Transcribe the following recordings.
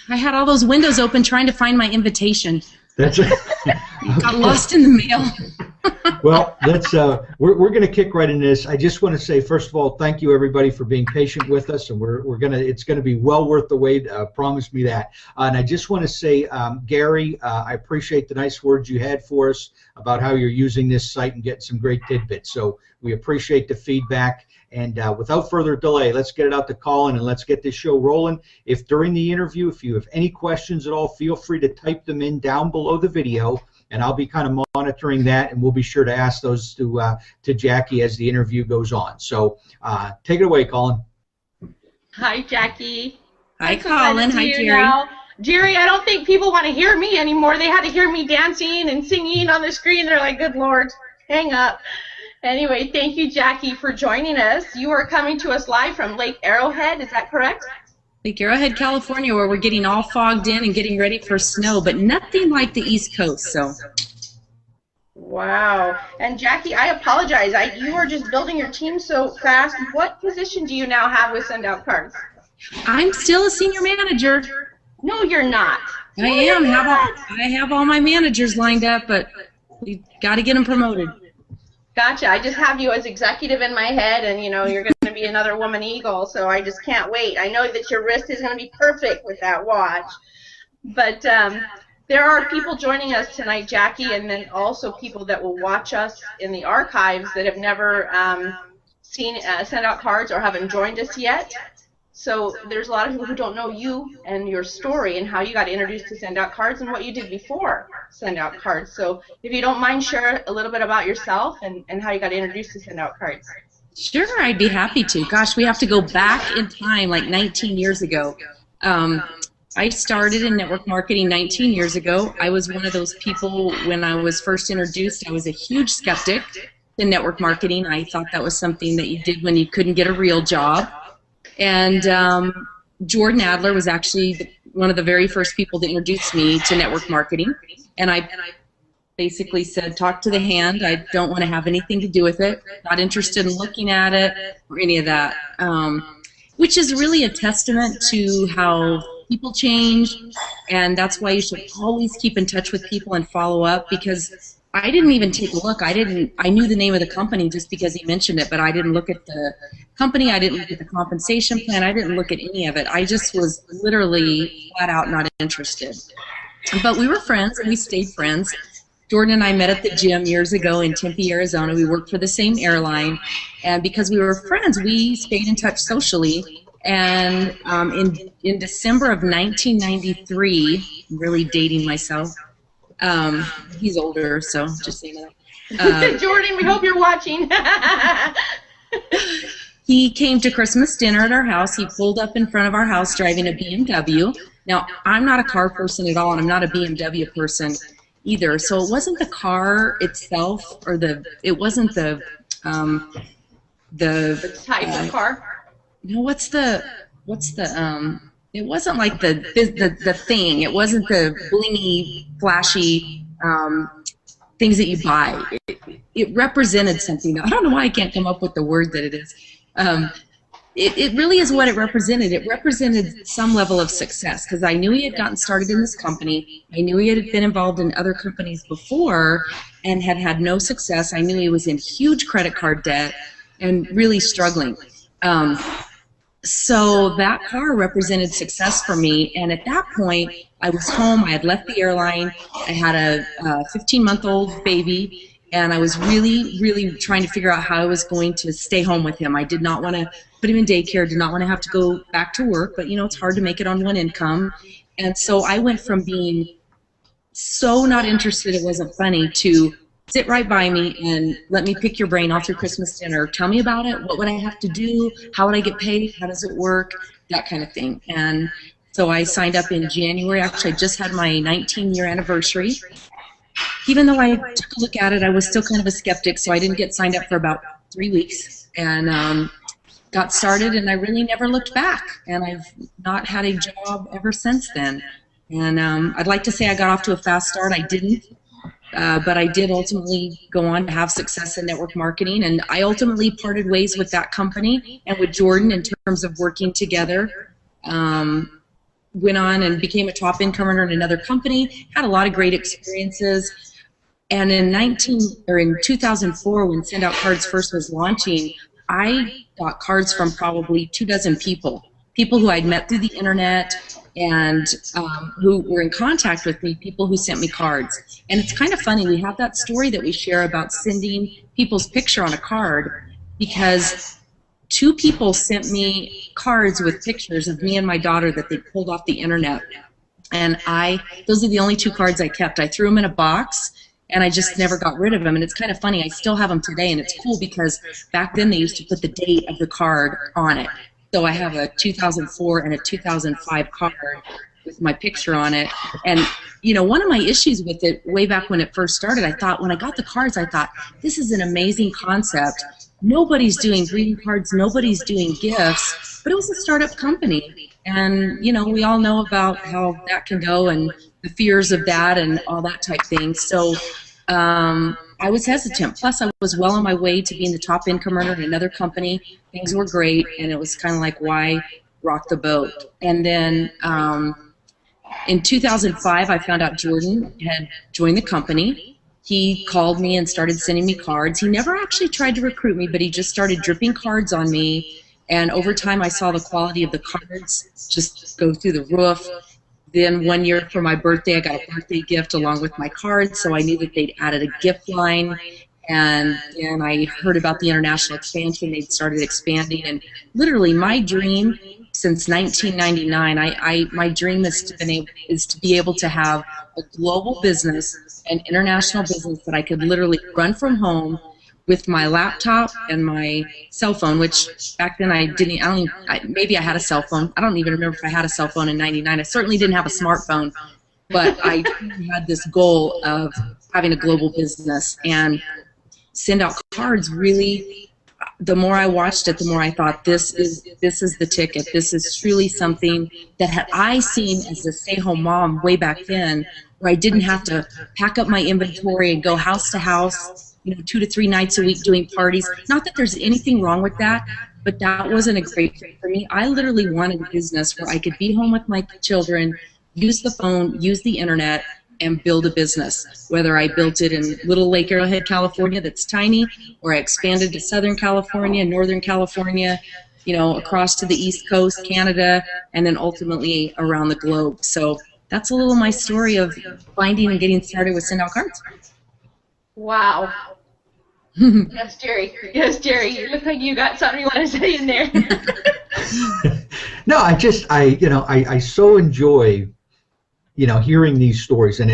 I had all those windows open trying to find my invitation. That's Got lost in the mail. Well, we're going to kick right into this. I just want to say, first of all, thank you everybody for being patient with us, and it's going to be well worth the wait. Promise me that. And I just want to say, Gary, I appreciate the nice words you had for us about how you're using this site and getting some great tidbits. So we appreciate the feedback. And without further delay, let's get it out to Colin and let's get this show rolling. If during the interview, if you have any questions at all, feel free to type them in down below the video, and I'll be kind of monitoring that, and we'll be sure to ask those to Jackie as the interview goes on. So take it away, Colin. Hi, Jackie. Hi, Colin. Hi, Jerry. Now. Jerry, I don't think people want to hear me anymore. They had to hear me dancing and singing on the screen. They're like, good Lord, hang up. Anyway, thank you, Jackie, for joining us. You are coming to us live from Lake Arrowhead, is that correct? Lake Arrowhead, California, where we're getting all fogged in and getting ready for snow, but nothing like the East Coast. So. Wow. And Jackie, I apologize. You are just building your team so fast. What position do you now have with Send Out Cards? I'm still a senior manager. No, you're not. I am. I have all my managers lined up, but we got to get them promoted. Gotcha. I just have you as executive in my head, and you're going to be another woman eagle, so I just can't wait. I know that your wrist is going to be perfect with that watch. But there are people joining us tonight, Jackie, and then also people that will watch us in the archives that have never seen Send Out Cards or haven't joined us yet. So there's a lot of people who don't know you and your story and how you got introduced to Send Out Cards and what you did before Send Out Cards. So if you don't mind, share a little bit about yourself and how you got introduced to Send Out Cards. Sure, I'd be happy to. Gosh, we have to go back in time like 19 years ago. I started in network marketing 19 years ago. I was one of those people when I was first introduced. I was a huge skeptic in network marketing. I thought that was something that you did when you couldn't get a real job. And Jordan Adler was actually one of the very first people that introduced me to network marketing. And I basically said, talk to the hand. I don't want to have anything to do with it. Not interested in looking at it or any of that. Which is really a testament to how people change. And that's why you should always keep in touch with people and follow up, because I didn't even take a look. I knew the name of the company just because he mentioned it, but I didn't look at the company. I didn't look at the compensation plan. I didn't look at any of it. I just was literally flat out not interested. But we were friends, and we stayed friends. Jordan and I met at the gym years ago in Tempe, Arizona. We worked for the same airline, and because we were friends, we stayed in touch socially. And in December of 1993, I'm really dating myself. He's older, so just saying that. Jordan, we hope you're watching. He came to Christmas dinner at our house. He pulled up in front of our house driving a BMW. Now, I'm not a car person at all, and I'm not a BMW person either. So it wasn't the car itself, or it wasn't the type of car. No, it wasn't like the thing. It wasn't the blingy, flashy things that you buy. It represented something. I don't know why I can't come up with the word that it is. It really is what it represented. It represented some level of success, because I knew he had gotten started in this company. I knew he had been involved in other companies before and had had no success. I knew he was in huge credit card debt and really struggling. So that car represented success for me, and at that point, I was home. I had left the airline. I had a 15-month-old baby, and I was really, really trying to figure out how I was going to stay home with him. I did not want to put him in daycare, did not want to have to go back to work, but, it's hard to make it on one income. And so I went from being so not interested it wasn't funny to sit right by me and let me pick your brain all through Christmas dinner. Tell me about it. What would I have to do? How would I get paid? How does it work? That kind of thing. And so I signed up in January. Actually, I just had my 19-year anniversary. Even though I took a look at it, I was still kind of a skeptic, so I didn't get signed up for about 3 weeks. And got started, and I really never looked back. And I've not had a job ever since then. And I'd like to say I got off to a fast start. I didn't. But I did ultimately go on to have success in network marketing, and I ultimately parted ways with that company and with Jordan in terms of working together. went on and became a top income earner in another company, had a lot of great experiences. And in 2004, when Send Out Cards first was launching, I got cards from probably 24 people who I'd met through the internet and who were in contact with me, people who sent me cards. And it's kind of funny, we have that story that we share about sending people's picture on a card, because 2 people sent me cards with pictures of me and my daughter that they pulled off the internet. And those are the only 2 cards I kept. I threw them in a box, and I just never got rid of them. And it's kind of funny, I still have them today, and it's cool because back then they used to put the date of the card on it. So I have a 2004 and a 2005 card with my picture on it. And, you know, one of my issues with it way back when it first started, I thought, when I got the cards, I thought, this is an amazing concept. Nobody's doing greeting cards, nobody's doing gifts, but it was a startup company. And, you know, we all know about how that can go and the fears of that and all that type thing. So I was hesitant. Plus, I was well on my way to being the top income earner in another company. Things were great, and it was kind of like, why rock the boat? And then in 2005, I found out Jordan had joined the company. He called me and started sending me cards. He never actually tried to recruit me, but he just started dripping cards on me. And over time, I saw the quality of the cards just go through the roof. Then one year for my birthday, I got a birthday gift along with my cards, so I knew that they'd added a gift line. And then I heard about the international expansion. They'd started expanding. And literally, my dream since 1999, my dream is to be able to have a global business, an international business that I could literally run from home with my laptop and my cell phone, which back then maybe I had a cell phone. I don't even remember if I had a cell phone in 99. I certainly didn't have a smartphone, but I had this goal of having a global business. And Send Out Cards really, the more I watched it, the more I thought, this is the ticket. This is truly something that had I seen as a stay-home mom way back then, where I didn't have to pack up my inventory and go house to house, you know, 2 to 3 nights a week doing parties. Not that there's anything wrong with that, but that wasn't a great fit for me. I literally wanted a business where I could be home with my children, use the phone, use the internet, and build a business. Whether I built it in Little Lake Arrowhead, California, that's tiny, or I expanded to Southern California, Northern California, you know, across to the East Coast, Canada, and then ultimately around the globe. So that's a little my story of finding and getting started with Send Out Cards. Wow. Yes, Jerry. Yes, Jerry. You look like you got something you want to say in there. No, I so enjoy, you know, hearing these stories, and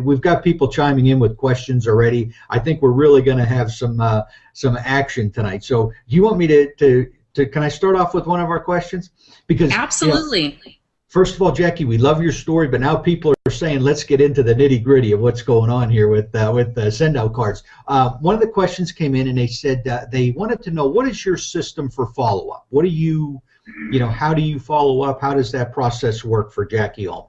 we've got people chiming in with questions already. I think we're really going to have some action tonight. So, do you want me to can I start off with one of our questions? Because absolutely. You know, first of all, Jackie, we love your story, but now people are saying, let's get into the nitty-gritty of what's going on here with Send Out Cards. One of the questions came in, and they said they wanted to know, what is your system for follow-up? What do you know, how do you follow up? How does that process work for Jackie Ulmer?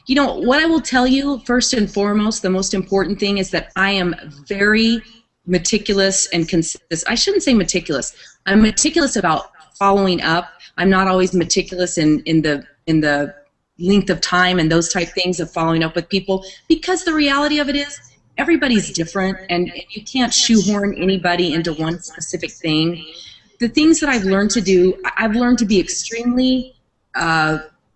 You know, what I will tell you, first and foremost, the most important thing is that I am very meticulous and consistent. I shouldn't say meticulous. I'm meticulous about following up. I'm not always meticulous in the length of time and those type things of following up with people, because the reality of it is everybody's different, and you can't shoehorn anybody into one specific thing. The things that I've learned to do, I've learned to be extremely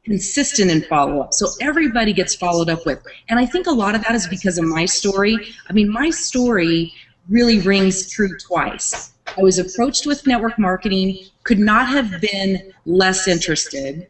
consistent in follow-up. So everybody gets followed up with. And I think a lot of that is because of my story. I mean, my story really rings true twice. I was approached with network marketing, could not have been less interested.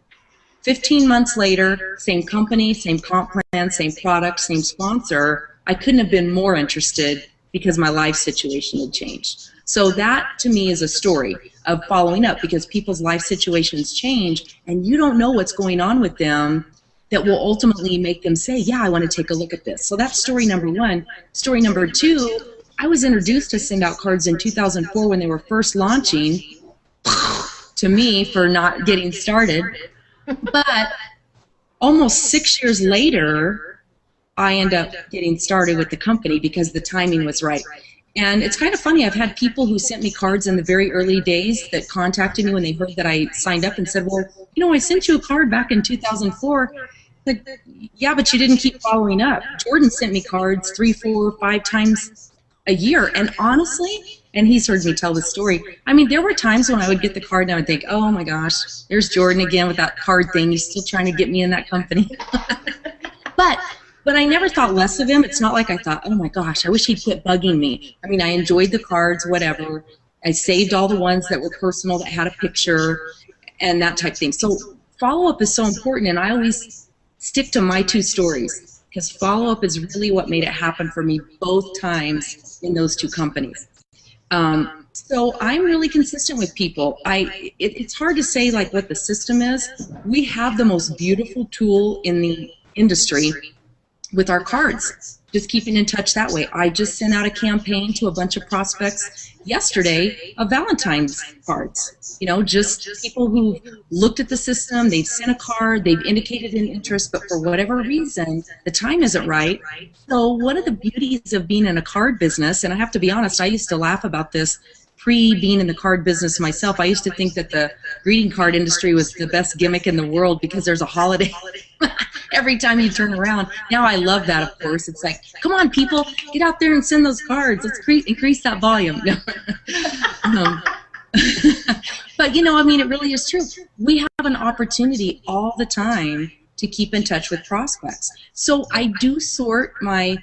15 months later, same company, same comp plan, same product, same sponsor, I couldn't have been more interested because my life situation had changed. So that, to me, is a story of following up, because people's life situations change, and you don't know what's going on with them that will ultimately make them say, yeah, I want to take a look at this. So that's story number one. Story number two, I was introduced to Send Out Cards in 2004 when they were first launching, to me, for not getting started. But almost 6 years later, I end up getting started with the company because the timing was right. And it's kind of funny, I've had people who sent me cards in the very early days that contacted me when they heard that I signed up and said, well, you know, I sent you a card back in 2004. Like, yeah, but you didn't keep following up. Jordan sent me cards 3, 4, 5 times a year. And honestly, and he's heard me tell the story, I mean, there were times when I would get the card and I would think, oh my gosh, there's Jordan again with that card thing. He's still trying to get me in that company. But I never thought less of him. It's not like I thought, oh my gosh, I wish he'd quit bugging me. I mean, I enjoyed the cards, whatever. I saved all the ones that were personal, that had a picture, and that type of thing. So follow-up is so important, and I always stick to my 2 stories, because follow-up is really what made it happen for me both times in those 2 companies. So I'm really consistent with people. It's hard to say like what the system is. We have the most beautiful tool in the industry with our cards, just keeping in touch that way. I just sent out a campaign to a bunch of prospects yesterday of Valentine's cards. You know, just people who looked at the system, they've sent a card, they've indicated an interest, but for whatever reason, the time isn't right. So one of the beauties of being in a card business, and I have to be honest, I used to laugh about this pre-being in the card business myself. I used to think that the greeting card industry was the best gimmick in the world because there's a holiday every time you turn around. Now I love that, of course. It's like, come on, people, get out there and send those cards. Let's increase that volume. But, you know, I mean, it really is true. We have an opportunity all the time to keep in touch with prospects. So I do sort my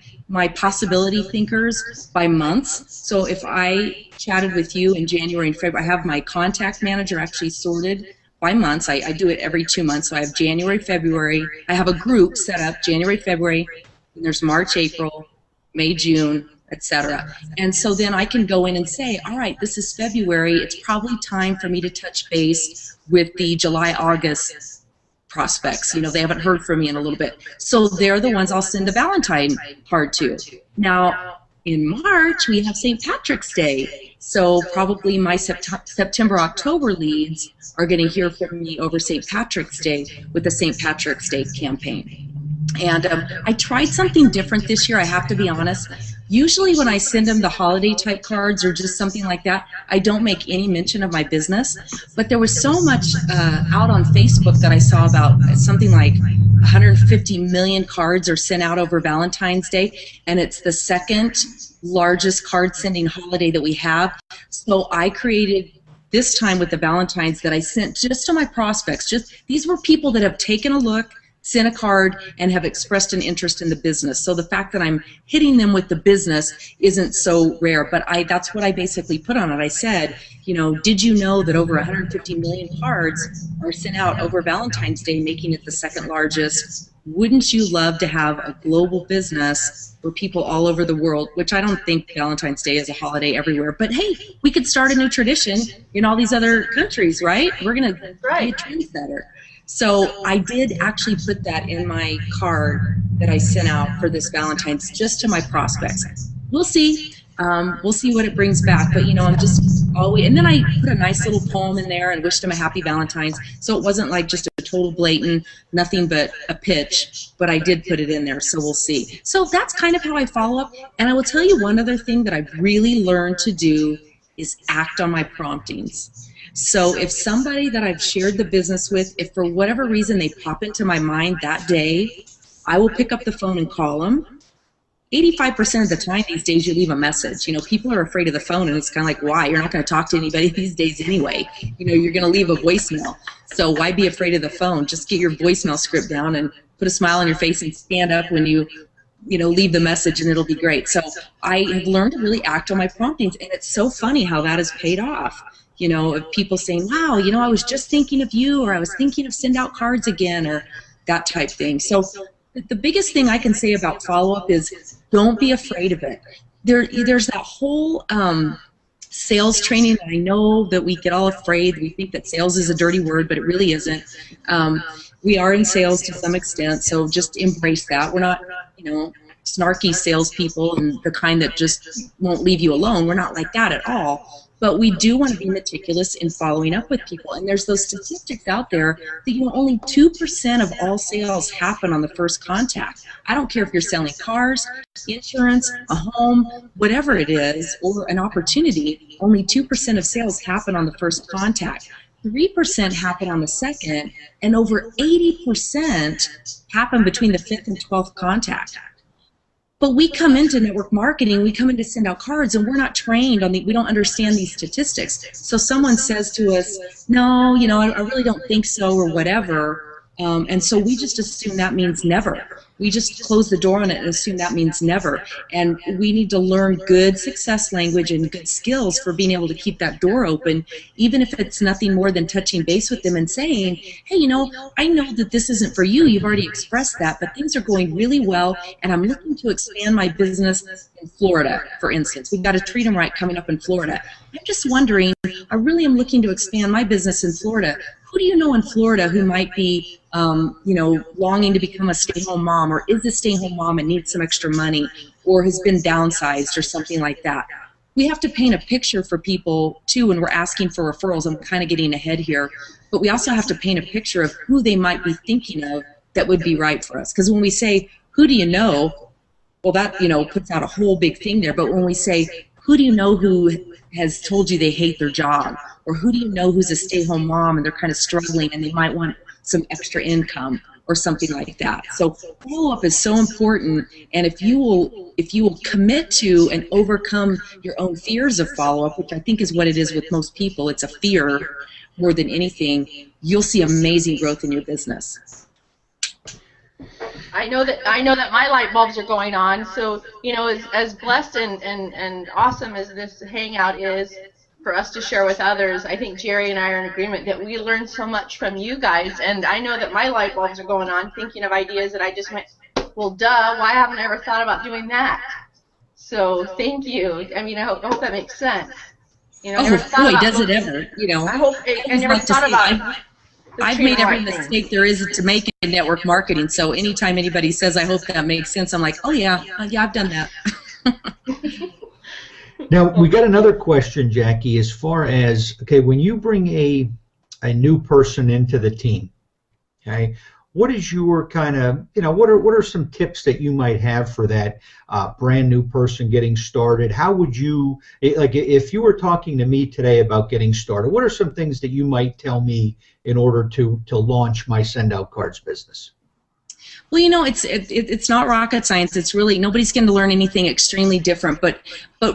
possibility thinkers by months. So if I chatted with you in January and February, I have my contact manager actually sorted by months. I do it every 2 months. So I have January, February. I have a group set up, January, February, and there's March, April, May, June, etc. And so then I can go in and say, all right, this is February. It's probably time for me to touch base with the July, August prospects. You know, they haven't heard from me in a little bit. So they're the ones I'll send a Valentine card to. Now, in March, we have St. Patrick's Day. So probably my September, October leads are going to hear from me over St. Patrick's Day with the St. Patrick's Day campaign. And I tried something different this year, I have to be honest. Usually when I send them the holiday type cards or just something like that, I don't make any mention of my business. But there was so much out on Facebook that I saw about something like 150 million cards are sent out over Valentine's Day, and it's the second largest card sending holiday that we have. So I created this time with the Valentines that I sent just to my prospects. These were people that have taken a look, sent a card, and have expressed an interest in the business. So the fact that I'm hitting them with the business isn't so rare, but that's what I basically put on it. I said, you know, did you know that over 150 million cards are sent out over Valentine's Day, making it the second largest? Wouldn't you love to have a global business for people all over the world, which I don't think Valentine's Day is a holiday everywhere, but hey, we could start a new tradition in all these other countries, right? We're going to be a trendsetter. So I did actually put that in my card that I sent out for this Valentine's, just to my prospects. We'll see. We'll see what it brings back. But, you know, I'm just always, and then I put a nice little poem in there and wished them a happy Valentine's. So it wasn't like just a total blatant, nothing but a pitch, but I did put it in there. So we'll see. So that's kind of how I follow up. And I will tell you one other thing that I've really learned to do is act on my promptings. So if somebody that I've shared the business with, if for whatever reason they pop into my mind that day, I will pick up the phone and call them. 85% of the time these days you leave a message. You know, people are afraid of the phone, and it's kind of like, why? You're not going to talk to anybody these days anyway. You know, you're going to leave a voicemail. So why be afraid of the phone? Just get your voicemail script down and put a smile on your face and stand up when you know, leave the message, and it'll be great. So I have learned to really act on my promptings, and it's so funny how that has paid off. You know, of people saying, wow, you know, I was just thinking of you, or I was thinking of send out cards again, or that type thing. So the biggest thing I can say about follow-up is don't be afraid of it. There's that whole sales training that I know that we get all afraid. We think that sales is a dirty word, but it really isn't. We are in sales to some extent, so just embrace that. We're not, you know, snarky salespeople and the kind that just won't leave you alone. We're not like that at all. but we do want to be meticulous in following up with people. And there's those statistics out there that only 2% of all sales happen on the first contact. I don't care if you're selling cars, insurance, a home, whatever it is, or an opportunity, only 2% of sales happen on the first contact. 3% happen on the second, and over 80% happen between the 5th and 12th contact. But we come into network marketing, we come in to send out cards, and we're not trained on we don't understand these statistics. So someone says to us, no, I really don't think so, or whatever, and so we just assume that means never. We just close the door on it and assume that means never. And we need to learn good success language and good skills for being able to keep that door open, even if it's nothing more than touching base with them and saying, hey, I know that this isn't for you. You've already expressed that, but things are going really well, and I'm looking to expand my business in Florida, for instance. We've got a Treat 'em Right coming up in Florida. I'm just wondering, I really am looking to expand my business in Florida. Who do you know in Florida who might be, longing to become a stay-home mom, or is a stay-home mom and needs some extra money, or has been downsized or something like that? We have to paint a picture for people, too, when we're asking for referrals. I'm kind of getting ahead here. But we also have to paint a picture of who they might be thinking of that would be right for us. Because when we say, who do you know, well, that, puts out a whole big thing there. But when we say, who do you know who has told you they hate their job? Or who do you know who's a stay-home mom and they're kind of struggling and they might want some extra income or something like that? So follow-up is so important, and if you will commit to and overcome your own fears of follow-up, which I think is what it is with most people, it's a fear more than anything, you'll see amazing growth in your business. I know that my light bulbs are going on. So as blessed and awesome as this hangout is for us to share with others, I think Jerry and I are in agreement that we learn so much from you guys. And I know that my light bulbs are going on, thinking of ideas that I just went, well, duh, why haven't I ever thought about doing that? So thank you. I mean, I hope that makes sense. Oh boy, does it ever? I hope I never thought about. I've made every mistake there is to make in network marketing. So anytime anybody says, I hope that makes sense, I'm like, oh yeah, I've done that. Now, we got another question, Jackie, as far as, okay, when you bring a new person into the team, okay, what is your kind of, what are some tips that you might have for that brand new person getting started? How would you, like, if you were talking to me today about getting started, what are some things that you might tell me in order to launch my send out cards business? Well, it's not rocket science. It's really, nobody's going to learn anything extremely different. But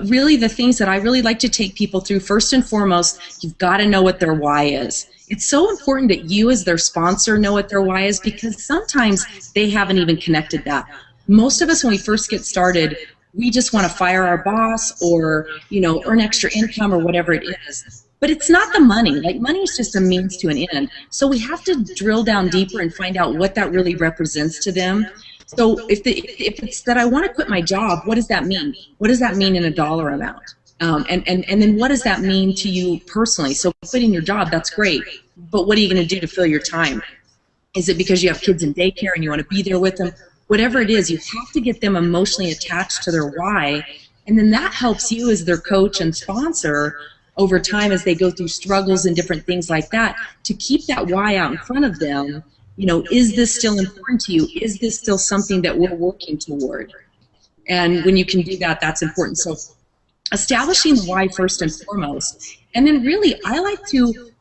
really, the things that I really like to take people through, first and foremost, you've got to know what their why is. It's so important that you as their sponsor know what their why is, because sometimes they haven't even connected that. Most of us, when we first get started, we just want to fire our boss or, earn extra income or whatever it is. But it's not the money. Like, money is just a means to an end. So we have to drill down deeper and find out what that really represents to them. So if it's that I want to quit my job, what does that mean? What does that mean in a dollar amount? And then what does that mean to you personally? So quitting your job, that's great. But what are you going to do to fill your time? Is it because you have kids in daycare and you want to be there with them? Whatever it is, you have to get them emotionally attached to their why. And then that helps you as their coach and sponsor over time as they go through struggles and different things like that, to keep that why out in front of them. Is this still important to you? Is this still something that we're working toward? And when you can do that, that's important. So establishing the why first and foremost. And then really, I like to,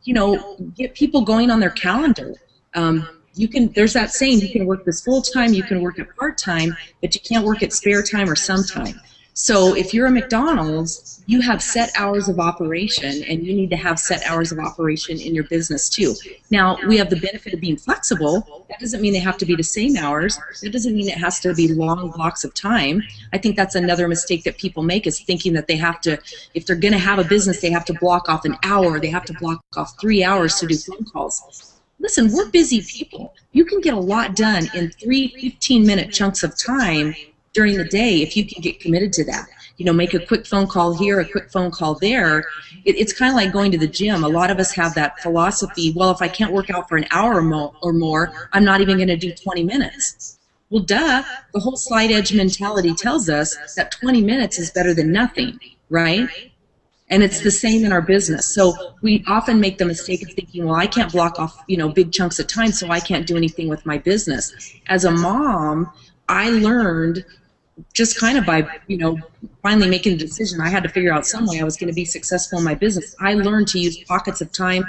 get people going on their calendar. There's that saying, you can work this full-time, you can work it part-time, but you can't work it spare time or sometime. So if you're a McDonald's, you have set hours of operation, and you need to have set hours of operation in your business too. Now, we have the benefit of being flexible. That doesn't mean they have to be the same hours. That doesn't mean it has to be long blocks of time. I think that's another mistake that people make, is thinking that they have to, if they're going to have a business, they have to block off an hour, they have to block off 3 hours to do phone calls. Listen, we're busy people. You can get a lot done in 3 15-minute chunks of time during the day if you can get committed to that. Make a quick phone call here, a quick phone call there. It's kind of like going to the gym. A lot of us have that philosophy, well, if I can't work out for an hour or more, I'm not even going to do 20 minutes. Well, duh, the whole slide edge mentality tells us that 20 minutes is better than nothing, right? And it's the same in our business. So we often make the mistake of thinking, well, I can't block off, big chunks of time, so I can't do anything with my business. As a mom, I learned just kind of by, finally making a decision. I had to figure out some way I was going to be successful in my business. I learned to use pockets of time.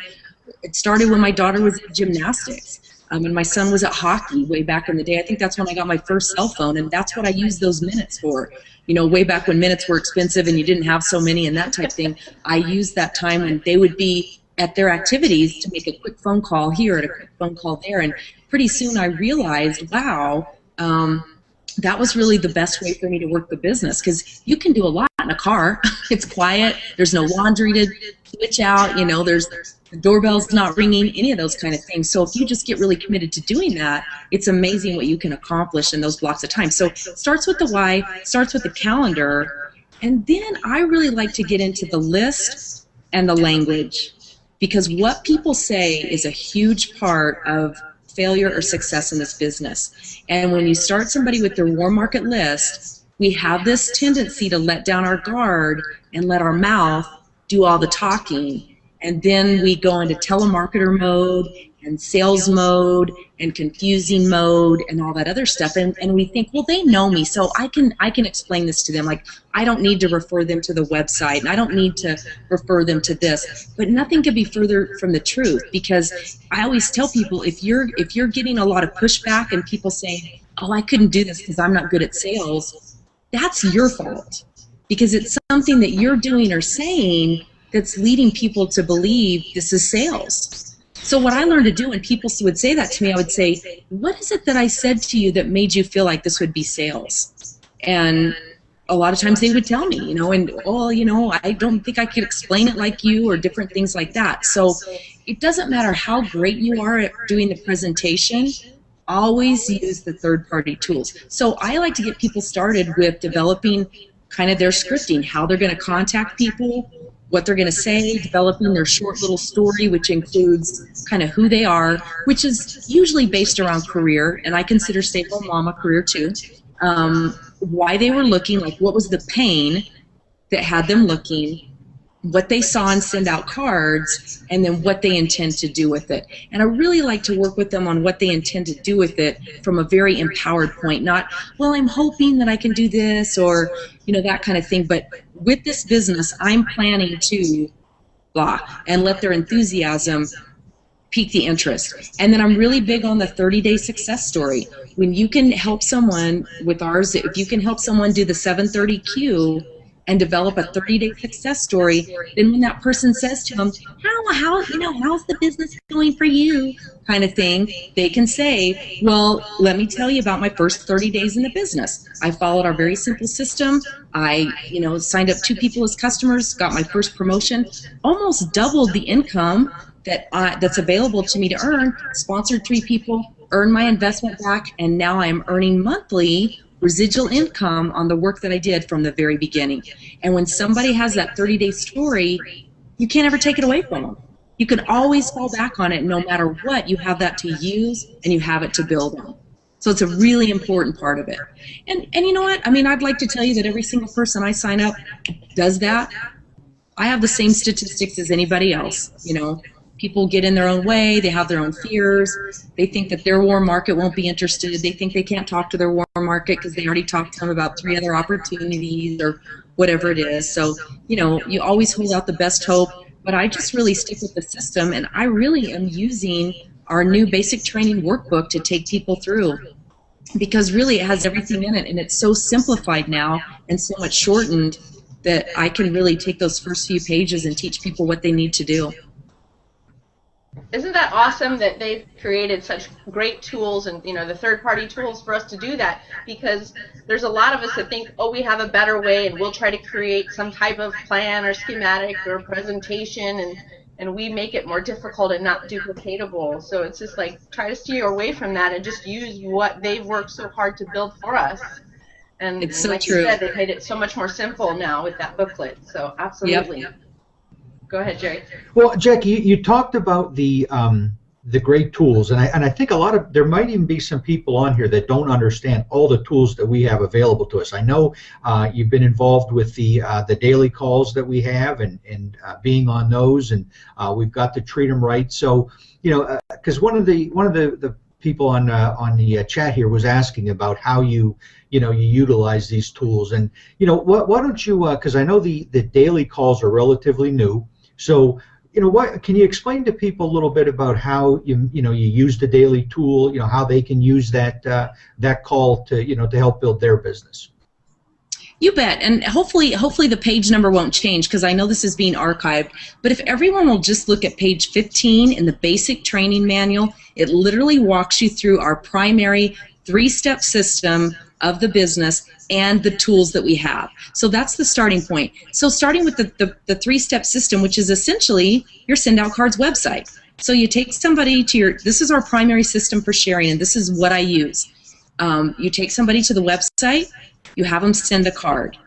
It started when my daughter was in gymnastics. And my son was at hockey way back in the day. I think that's when I got my first cell phone, and that's what I used those minutes for. Way back when minutes were expensive and you didn't have so many and that type of thing. I used that time when they would be at their activities to make a quick phone call here and a quick phone call there. And pretty soon I realized, wow, that was really the best way for me to work the business, because you can do a lot in a car. It's quiet. There's no laundry to switch out. There's the doorbell's not ringing, any of those kind of things. So if you just get really committed to doing that, it's amazing what you can accomplish in those blocks of time. So it starts with the why, starts with the calendar, and then I really like to get into the list and the language, because what people say is a huge part of failure or success in this business. And when you start somebody with their warm market list, we have this tendency to let down our guard and let our mouth do all the talking. And then we go into telemarketer mode and sales mode and confusing mode and all that other stuff. And we think, well, they know me, so I can explain this to them. Like, I don't need to refer them to the website, and I don't need to refer them to this. But nothing could be further from the truth, because I always tell people, if you're getting a lot of pushback and people saying, oh, I couldn't do this because I'm not good at sales, that's your fault, because it's something that you're doing or saying that's leading people to believe this is sales. So what I learned to do when people would say that to me, I would say, what is it that I said to you that made you feel like this would be sales? And a lot of times they would tell me, and, oh, I don't think I could explain it like you, or different things like that. So it doesn't matter how great you are at doing the presentation, always use the third-party tools. So I like to get people started with developing kind of their scripting, how they're going to contact people, what they're going to say, developing their short little story, which includes kind of who they are, which is usually based around career, and I consider stay-at-home mom a career too. Why they were looking, like what was the pain that had them looking, what they saw and send out cards, and then what they intend to do with it. And I really like to work with them on what they intend to do with it from a very empowered point, not, well, I'm hoping that I can do this, or that kind of thing. But with this business, I'm planning to blah, and let their enthusiasm pique the interest. And then I'm really big on the 30-day success story. When you can help someone with ours, if you can help someone do the 730Q and develop a 30-day success story, then when that person says to them, how's the business going for you, kind of thing, they can say, well, let me tell you about my first 30 days in the business. I followed our very simple system. I, signed up 2 people as customers, got my first promotion, almost doubled the income that's available to me to earn, sponsored 3 people, earned my investment back, and now I'm earning monthly residual income on the work that I did from the very beginning. And when somebody has that 30-day story, you can't ever take it away from them. You can always fall back on it. No matter what, you have that to use, and you have it to build on. So it's a really important part of it. And you know what? I mean, I'd like to tell you that every single person I sign up does that. I have the same statistics as anybody else. People get in their own way. They have their own fears. They think that their warm market won't be interested. They think they can't talk to their warm market because they already talked to them about 3 other opportunities or whatever it is. So, you always hold out the best hope. But I just really stick with the system, and I really am using our new basic training workbook to take people through, because really it has everything in it, and it's so simplified now and so much shortened that I can really take those first few pages and teach people what they need to do. Isn't that awesome that they've created such great tools and the third-party tools for us to do that? Because there's a lot of us that think, oh, we have a better way, and we'll try to create some type of plan or schematic or presentation, and we make it more difficult and not duplicatable. So it's just like, try to steer away from that and just use what they've worked so hard to build for us. And it's so like true. You said, they've made it so much more simple now with that booklet. So absolutely. Yep. Go ahead, Jerry. Well, Jackie, you talked about the the great tools, and I think there might even be some people on here that don't understand all the tools that we have available to us. I know you've been involved with the daily calls that we have, and being on those, and we've got to treat them right. So, because one of the people on the chat here was asking about how you utilize these tools, and why don't you, because I know the daily calls are relatively new, so what can you explain to people a little bit about how you use the daily tool, how they can use that call to help build their business? You bet, and hopefully the page number won't change, because I know this is being archived, but if everyone will just look at page 15 in the basic training manual, it literally walks you through our primary 3-step system of the business and the tools that we have. So that's the starting point. So starting with the 3-step system, which is essentially your Send Out Cards website. So you take somebody to this is our primary system for sharing, and this is what I use. You take somebody to the website, you have them send a card.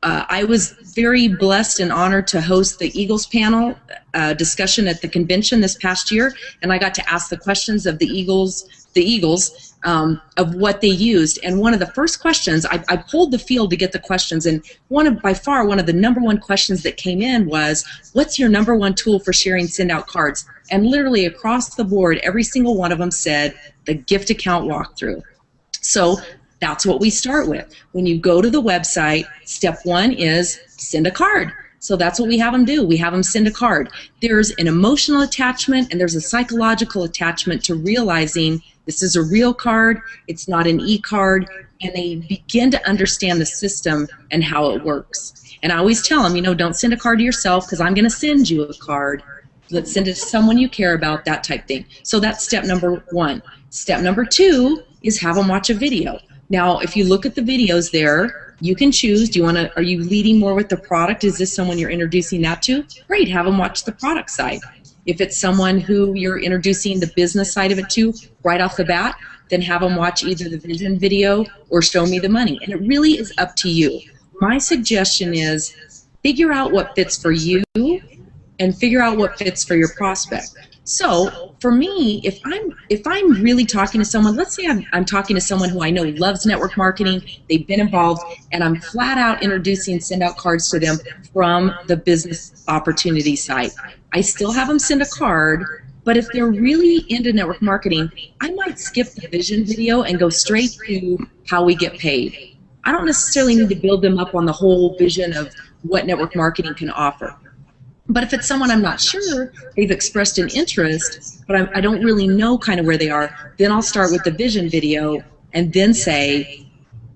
I was very blessed and honored to host the Eagles panel discussion at the convention this past year, and I got to ask the questions of the Eagles of what they used. And one of the first questions, I pulled the field to get the questions, and by far one of the #1 questions that came in was, what's your #1 tool for sharing Send Out Cards? And literally across the board, every single one of them said the gift account walkthrough. So that's what we start with. When you go to the website, step 1 is send a card. So that's what we have them do. We have them send a card. There's an emotional attachment and there's a psychological attachment to realizing this is a real card, it's not an e-card, and they begin to understand the system and how it works. And I always tell them, don't send a card to yourself, because I'm going to send you a card. Let's send it to someone you care about, that type thing. So that's step number 1. Step number 2 is have them watch a video. Now, if you look at the videos there, you can choose. Are you leading more with the product? Is this someone you're introducing that to? Great, have them watch the product side. If it's someone who you're introducing the business side of it to right off the bat, then have them watch either the vision video or show me the money. And it really is up to you. My suggestion is figure out what fits for you and figure out what fits for your prospect. So for me, if I'm really talking to someone, let's say I'm talking to someone who I know loves network marketing, they've been involved, and I'm flat out introducing Send Out Cards to them from the business opportunity side. I still have them send a card, but if they're really into network marketing, I might skip the vision video and go straight to how we get paid. I don't necessarily need to build them up on the whole vision of what network marketing can offer. But if it's someone I'm not sure, they've expressed an interest, but I don't really know kind of where they are, then I'll start with the vision video and then say,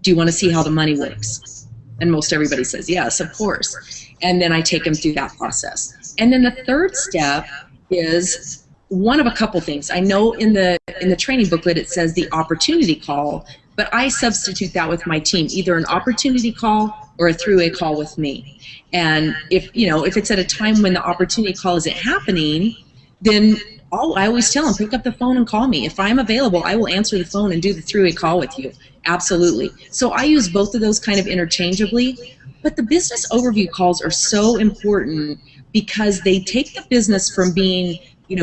do you want to see how the money works? And most everybody says, yes, of course. And then I take them through that process. And then the third step is one of a couple things. I know in the training booklet it says the opportunity call, but I substitute that with my team, either an opportunity call or a three-way call with me. And if it's at a time when the opportunity call isn't happening, then I always tell them, pick up the phone and call me. If I'm available, I will answer the phone and do the three-way call with you. Absolutely. So I use both of those kind of interchangeably. But the business overview calls are so important because they take the business from being,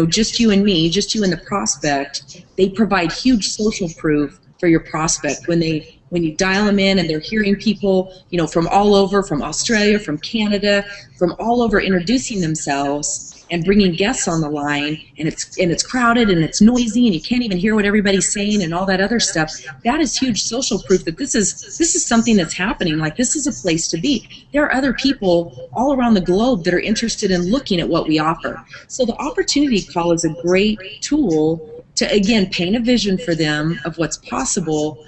just you and me, just you and the prospect. They provide huge social proof for your prospect when you dial them in and they're hearing people, from all over, from Australia, from Canada, from all over introducing themselves and bringing guests on the line, and it's crowded and it's noisy and you can't even hear what everybody's saying and all that other stuff. That is huge social proof that this is something that's happening. Like, this is a place to be. There are other people all around the globe that are interested in looking at what we offer. So the opportunity call is a great tool to, again, paint a vision for them of what's possible,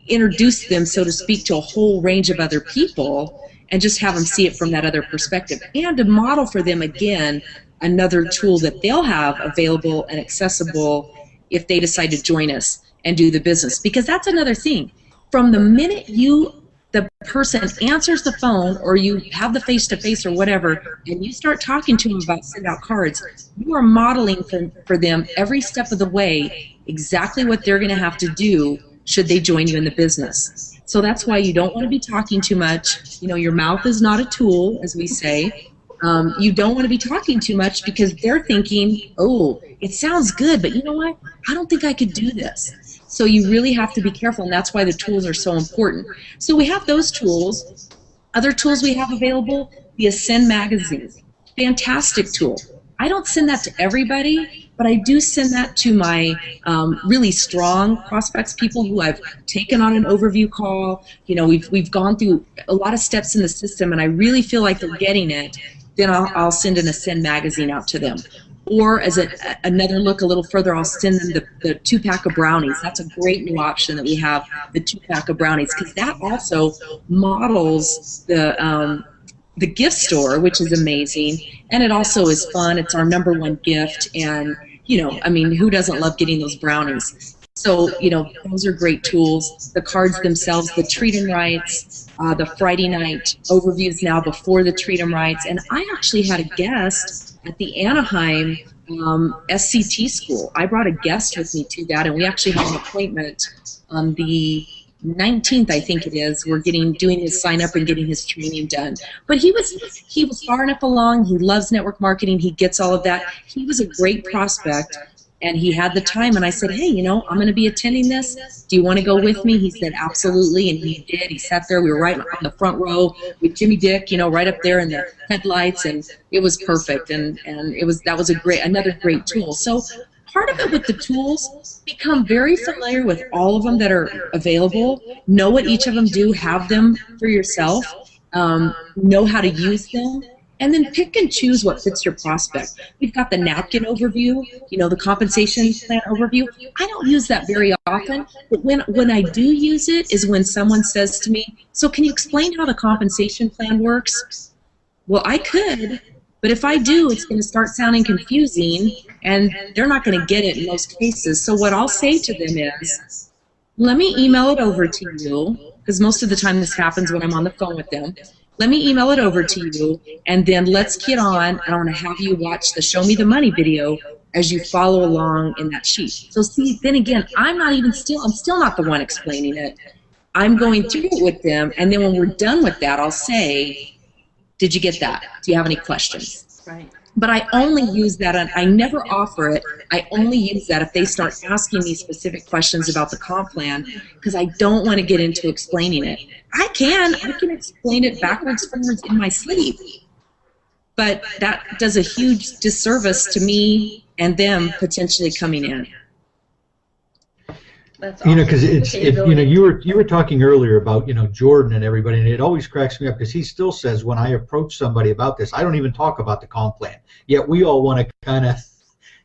introduce them, so to speak, to a whole range of other people, and just have them see it from that other perspective, and to model for them, again, another tool that they'll have available and accessible if they decide to join us and do the business. Because that's another thing. From the minute the person answers the phone, or you have the face-to-face or whatever, and you start talking to them about Send Out Cards, you are modeling for them every step of the way exactly what they're going to have to do should they join you in the business. So that's why you don't want to be talking too much. Your mouth is not a tool, as we say. you don't want to be talking too much because they're thinking, oh, it sounds good, but you know what? I don't think I could do this. So you really have to be careful, and that's why the tools are so important. So we have those tools. Other tools we have available, the Ascend magazine. Fantastic tool. I don't send that to everybody, but I do send that to my really strong prospects, people who I've taken on an overview call. You know, we've gone through a lot of steps in the system, and I really feel like they're getting it. Then I'll send an Ascend magazine out to them. Or as another look a little further, I'll send them the 2-pack of brownies. That's a great new option that we have, the 2-pack of brownies, because that also models the gift store, which is amazing, and it also is fun. It's our #1 gift, and you know, I mean, who doesn't love getting those brownies? So, you know, those are great tools. The cards themselves, the treat 'em rights, the Friday night overviews now before the treat 'em rights, and I actually had a guest at the Anaheim SCT school. I brought a guest with me to that, and we actually had an appointment on the 19th, I think it is. We're doing his sign up and getting his training done. But he was far enough along. He loves network marketing. He gets all of that. He was a great prospect, and he had the time. And I said, hey, you know, I'm going to be attending this. Do you want to go with me? He said, absolutely. And he did. He sat there. We were right on the front row with Jimmy Dick, you know, right up there in the headlights, and it was perfect. And that was another great tool. So part of it with the tools, become very familiar with all of them that are available, know what each of them do, have them for yourself, know how to use them, and then pick and choose what fits your prospect. We've got the napkin overview, you know, the compensation plan overview. I don't use that very often, but when I do use it is when someone says to me, so can you explain how the compensation plan works? Well, I could, but if I do, it's going to start sounding confusing, and they're not going to get it in most cases. So what I'll say to them is, let me email it over to you, because most of the time this happens when I'm on the phone with them. Let me email it over to you, and then let's get on, and I want to have you watch the Show Me the Money video as you follow along in that sheet. So see, then again, I'm still not the one explaining it. I'm going through it with them, and then when we're done with that, I'll say, did you get that? Do you have any questions? Right. But I only use that, I never offer it. I only use that if they start asking me specific questions about the comp plan, because I don't want to get into explaining it. I can explain it backwards, forwards in my sleep. But that does a huge disservice to me and them potentially coming in. That's awesome. You know, because you know, you were talking earlier about, you know, Jordan and everybody, and it always cracks me up because he still says when I approach somebody about this, I don't even talk about the comp plan. Yet we all want to kind of,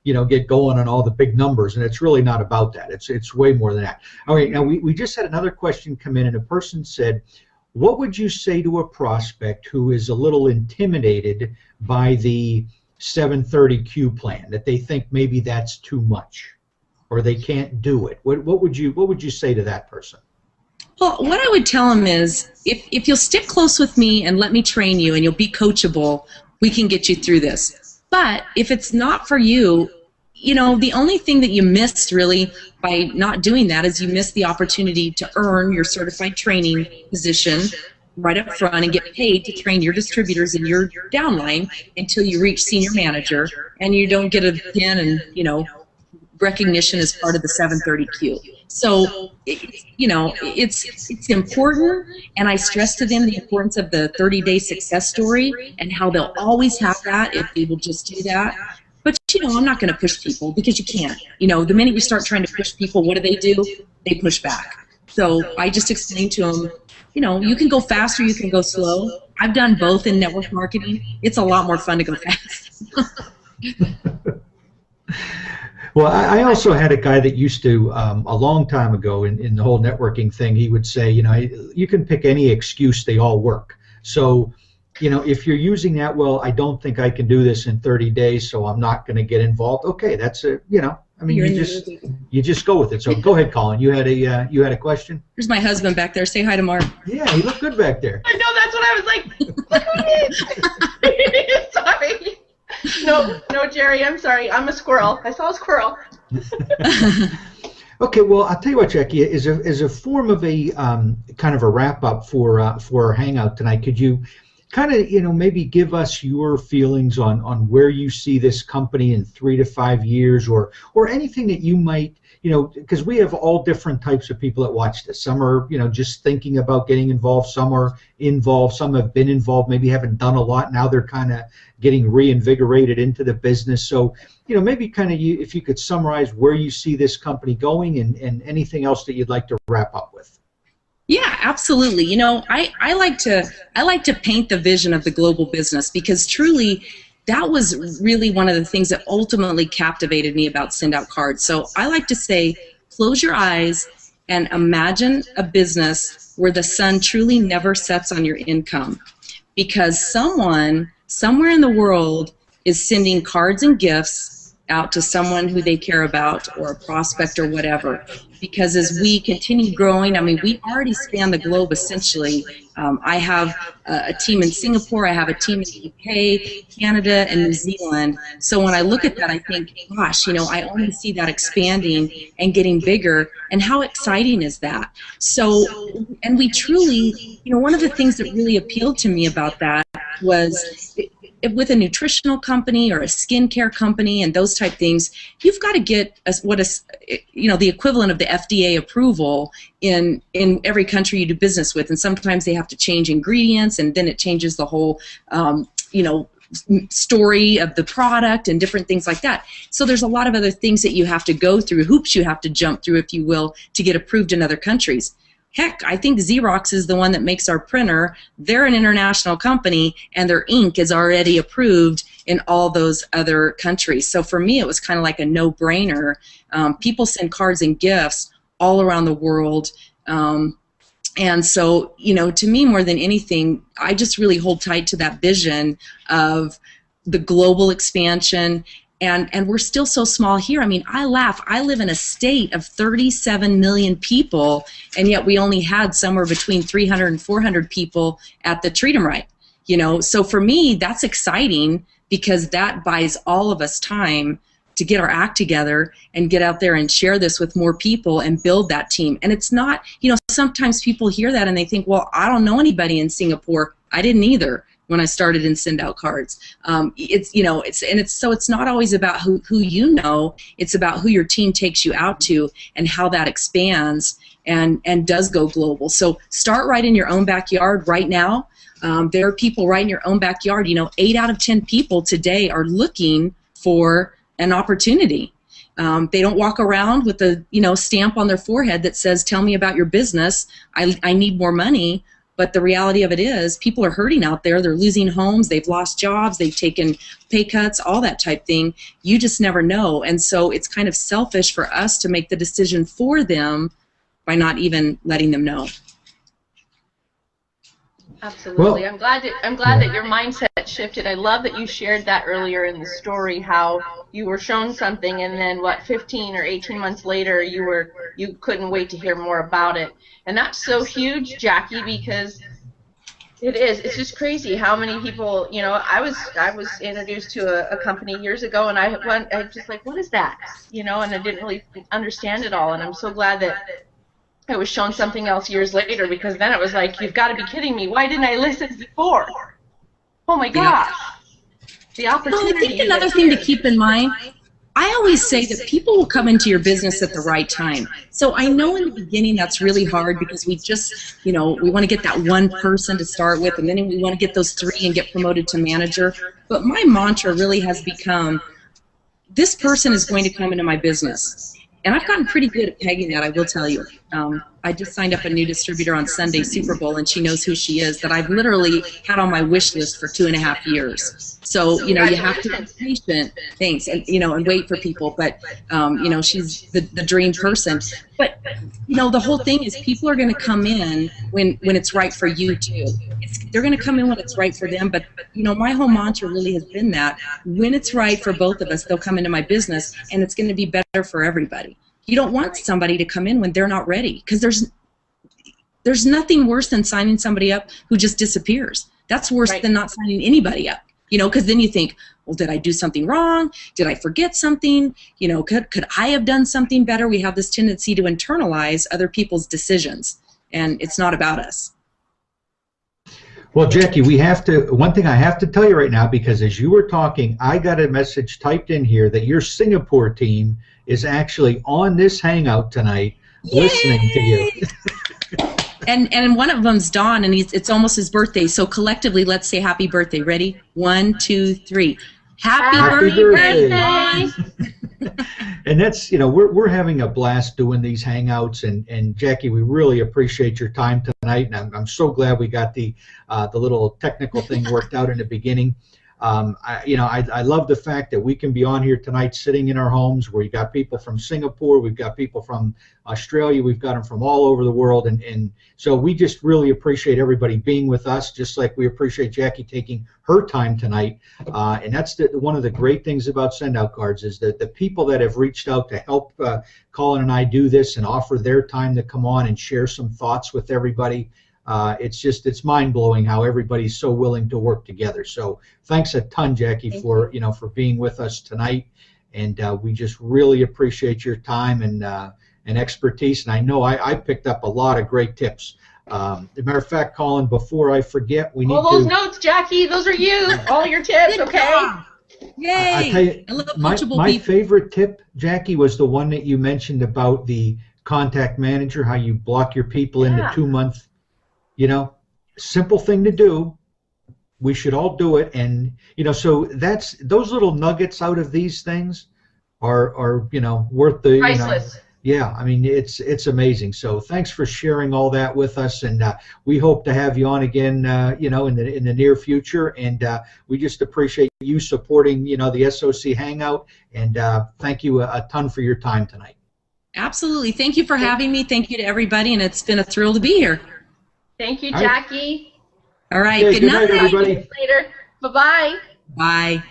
you know, get going on all the big numbers, and it's really not about that. It's way more than that. All right, now we just had another question come in, and a person said, what would you say to a prospect who is a little intimidated by the 730Q plan, that they think maybe that's too much, or they can't do it? What would you say to that person? Well, what I would tell them is, if you'll stick close with me and let me train you and you'll be coachable, we can get you through this. But if it's not for you, you know, the only thing that you missed really by not doing that is you missed the opportunity to earn your certified training position right up front and get paid to train your distributors and your downline until you reach senior manager, and you don't get a pin and, you know, recognition as part of the 730Q. So, you know, it's important, and I stress to them the importance of the 30-day success story and how they'll always have that if they will just do that. But, you know, I'm not going to push people, because you can't. You know, the minute you start trying to push people, what do? They push back. So I just explain to them, you know, you can go fast or you can go slow. I've done both in network marketing. It's a lot more fun to go fast. Well, I also had a guy that used to, a long time ago in the whole networking thing, he would say, you know, you can pick any excuse, they all work. So, you know, if you're using that, well, I don't think I can do this in 30 days, so I'm not going to get involved. Okay, that's it. You know, I mean, you just go with it. So go ahead, Colin. You had a question? Here's my husband back there. Say hi to Mark. Yeah, he looked good back there. I know, that's what I was like. Sorry. No, Jerry, I'm sorry. I'm a squirrel. I saw a squirrel. Okay, well, I'll tell you what, Jackie, as a form of a kind of a wrap up for our Hangout tonight, could you kind of, maybe give us your feelings on where you see this company in 3 to 5 years, or anything that you might, because we have all different types of people that watch this. Some are, just thinking about getting involved. Some are involved. Some have been involved, maybe haven't done a lot. Now they're kind of getting reinvigorated into the business. So, maybe kind of if you could summarize where you see this company going, and anything else that you'd like to wrap up with. Yeah, absolutely. I like to paint the vision of the global business, because truly that was really one of the things that ultimately captivated me about Send Out Cards. So I like to say, close your eyes and imagine a business where the sun truly never sets on your income, because someone somewhere in the world is sending cards and gifts out to someone who they care about, or a prospect or whatever. Because as we continue growing, I mean, we already span the globe essentially. I have a team in Singapore, I have a team in the UK, Canada, and New Zealand. So when I look at that, I think, gosh, I only see that expanding and getting bigger, and how exciting is that? So, and we truly, one of the things that really appealed to me about that was, with a nutritional company or a skincare company and those type things, you've got to get the equivalent of the FDA approval in every country you do business with, and sometimes they have to change ingredients, and then it changes the whole story of the product and different things like that. So there's a lot of other things that you have to go through, hoops you have to jump through, if you will, to get approved in other countries. Heck, I think Xerox is the one that makes our printer. They're an international company, and their ink is already approved in all those other countries. So for me, it was kind of like a no-brainer. People send cards and gifts all around the world. And so, to me, more than anything, I just really hold tight to that vision of the global expansion. And we're still so small here. I mean, I laugh. I live in a state of 37 million people, and yet we only had somewhere between 300 and 400 people at the Treat 'em Right. So for me, that's exciting, because that buys all of us time to get our act together and get out there and share this with more people and build that team. And it's not, sometimes people hear that and they think, well, I don't know anybody in Singapore. I didn't either when I started in Send Out Cards. It's not always about who it's about who your team takes you out to, and how that expands and does go global. So start right in your own backyard right now. There are people right in your own backyard. 8 out of 10 people today are looking for an opportunity. They don't walk around with a stamp on their forehead that says, "Tell me about your business. I need more money." But the reality of it is, people are hurting out there. They're losing homes. They've lost jobs. They've taken pay cuts, all that type thing. You just never know. And so it's kind of selfish for us to make the decision for them by not even letting them know. Absolutely. I'm glad that your mindset shifted. I love that you shared that earlier in the story, how you were shown something, and then 15 or 18 months later you couldn't wait to hear more about it. And that's so huge, Jackie, because it's just crazy how many people, I was introduced to a company years ago, and I was just like, what is that? And I didn't really understand it all, and I'm so glad that I was shown something else years later, because then it was like, you've got to be kidding me. Why didn't I listen before? Oh my gosh. The opportunity. I think another thing to keep in mind, I always say that people will come into your business at the right time. So I know in the beginning that's really hard, because we just, we want to get that one person to start with, and then we want to get those 3 and get promoted to manager. But my mantra really has become, this person is going to come into my business. And I've gotten pretty good at pegging that, I will tell you. I just signed up a new distributor on Sunday, Super Bowl, and she knows who she is, that I've literally had on my wish list for 2.5 years. So, you have to be patient, thanks, and, and wait for people. But, she's the dream person. But, the whole thing is, people are going to come in when it's right for you, too. They're going to come in when it's right for them. But, my whole mantra really has been that when it's right for both of us, they'll come into my business, and it's going to be better for everybody. You don't want somebody to come in when they're not ready, because there's nothing worse than signing somebody up who just disappears. That's worse than not signing anybody up, because then you think, well, did I do something wrong? Did I forget something? Could I have done something better? We have this tendency to internalize other people's decisions, and it's not about us. Well, Jackie, we have to, one thing I have to tell you right now, because as you were talking, I got a message typed in here that your Singapore team is actually on this Hangout tonight. Yay! Listening to you. And one of them's Don, and it's almost his birthday. So collectively, let's say happy birthday. Ready? 1, 2, 3. Happy birthday! And that's, you know, we're having a blast doing these Hangouts, and Jackie, we really appreciate your time tonight, and I'm so glad we got the little technical thing worked out in the beginning. I love the fact that we can be on here tonight sitting in our homes. We've got people from Singapore, we've got people from Australia, we've got them from all over the world, and so we just really appreciate everybody being with us, just like we appreciate Jackie taking her time tonight. And that's one of the great things about Send Out Cards, is that the people that have reached out to help Colin and I do this and offer their time to come on and share some thoughts with everybody. It's mind-blowing how everybody's so willing to work together. So thanks a ton, Jackie, for being with us tonight, and we just really appreciate your time and expertise. And I know I picked up a lot of great tips. As a matter of fact, Colin, before I forget, we need all those notes, Jackie. Those are you. All your tips, okay? Yay! I tell you, I love my favorite tip, Jackie, was the one that you mentioned about the contact manager, how you block your people in the 2-month. You know, simple thing to do. We should all do it, and so that's those little nuggets out of these things are worth the priceless. Yeah, I mean it's amazing. So thanks for sharing all that with us, and we hope to have you on again, in the near future. And we just appreciate you supporting the SOC Hangout, and thank you a ton for your time tonight. Absolutely, thank you for having me. Thank you to everybody, and it's been a thrill to be here. Thank you, Jackie. All right. Okay, good night, everybody. Later. Bye-bye. Bye.